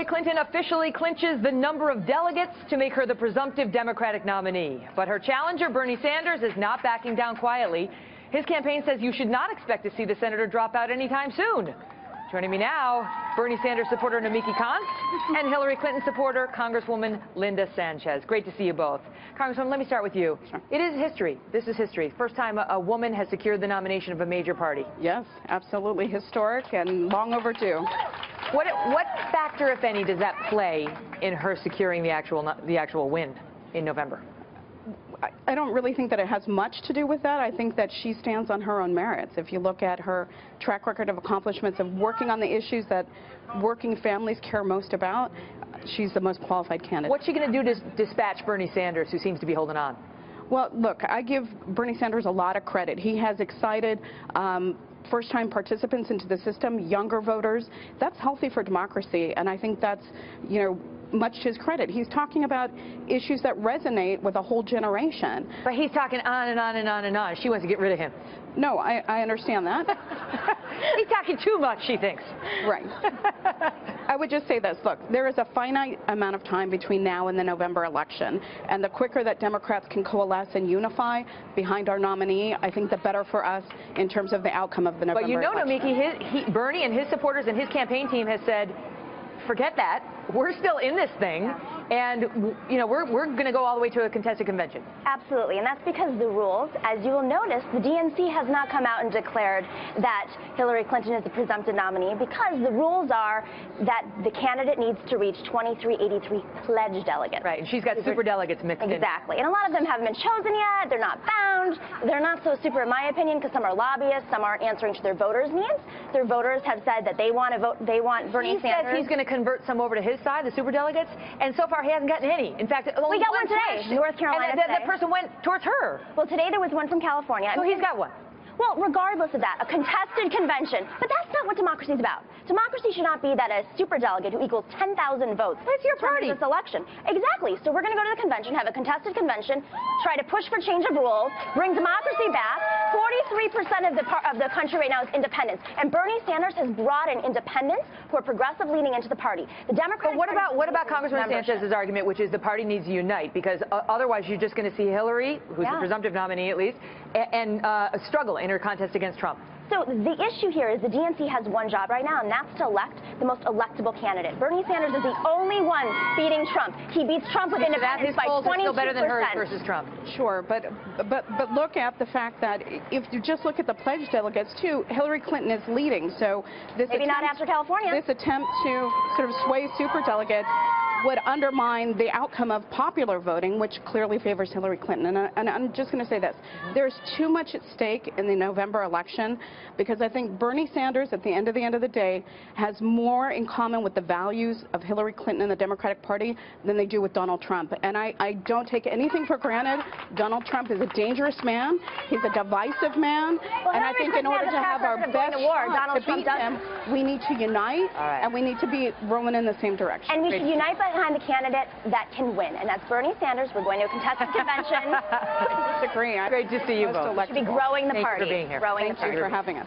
Hillary Clinton officially clinches the number of delegates to make her the presumptive Democratic nominee. But her challenger, Bernie Sanders, is not backing down quietly. His campaign says you should not expect to see the senator drop out anytime soon. Joining me now, Bernie Sanders supporter Nomiki Konst and Hillary Clinton supporter Congresswoman Linda Sanchez. Great to see you both. Congresswoman, let me start with you. Sure. It is history. This is history. First time a woman has secured the nomination of a major party. Yes, absolutely historic and long overdue. What factor, if any, does that play in her securing the actual win in November? I don't really think that it has much to do with that. I think that she stands on her own merits. If you look at her track record of accomplishments of working on the issues that working families care most about, she's the most qualified candidate. What's she going to do to dispatch Bernie Sanders, who seems to be holding on? Well, look, I give Bernie Sanders a lot of credit. He has excited first-time participants into the system, younger voters. That's healthy for democracy, and I think that's, much to his credit. He's talking about issues that resonate with a whole generation. But he's talking on and on and on and on. She wants to get rid of him. No, I understand that. He's talking too much, she thinks. Right. I would just say this. Look, there is a finite amount of time between now and the November election, and the quicker that Democrats can coalesce and unify behind our nominee, I think the better for us in terms of the outcome of the November election. But Nomiki, Bernie and his supporters and his campaign team has said, forget that. We're still in this thing, and we're going to go all the way to a contested convention. Absolutely, and that's because the rules, as you will notice, the DNC has not come out and declared that Hillary Clinton is the presumptive nominee, because the rules are that the candidate needs to reach 2383 pledged delegates. Right, and she's got super delegates mixed in. Exactly, and a lot of them haven't been chosen yet. They're not bound. They're not so super, in my opinion, because some are lobbyists, some aren't answering to their voters' needs. Their voters have said that they want to vote. They want Bernie Sanders. He says he's going to convert some over to his side, the superdelegates, and so far he hasn't gotten any. In fact, we got one today, North Carolina. And that person went towards her. Well, today there was one from California. So he's got one. Well, regardless of that, a contested convention. But that's not what democracy is about. Democracy should not be that a superdelegate who equals 10,000 votes. That's your party. This election. Exactly. So we're going to go to the convention, have a contested convention, try to push for change of rules, bring democracy back. 43% of the country right now is independents, and Bernie Sanders has brought in independents who are progressive leaning into the party. The Democrats. But what about Congressman Sanchez's argument, which is the party needs to unite, because otherwise you're just going to see Hillary, who's the presumptive nominee at least, and struggle in her contest against Trump? So the issue here is the DNC has one job right now, and that's to elect the most electable candidate. Bernie Sanders is the only one beating Trump. He beats Trump with independents by 22%. Still better than hers versus Trump. Sure, but look at the fact that if you just look at the pledged delegates too, Hillary Clinton is leading. So this maybe not after California. This attempt to sort of sway superdelegates would undermine the outcome of popular voting, which clearly favors Hillary Clinton. And I'm just going to say this. There's too much at stake in the November election, because I think Bernie Sanders, at the end of the day, has more in common with the values of Hillary Clinton and the Democratic Party than they do with Donald Trump. And I don't take anything for granted. Donald Trump is a dangerous man. He's a divisive man. Well, and I think in order to have our best shot to beat him, we need to unite, and we need to be rolling in the same direction. And we should unite behind the candidate that can win, and that's Bernie Sanders. We're going to a contested convention. I disagree. Great to see you both. We should be growing the party. Thank you for being here. Thank you for having us.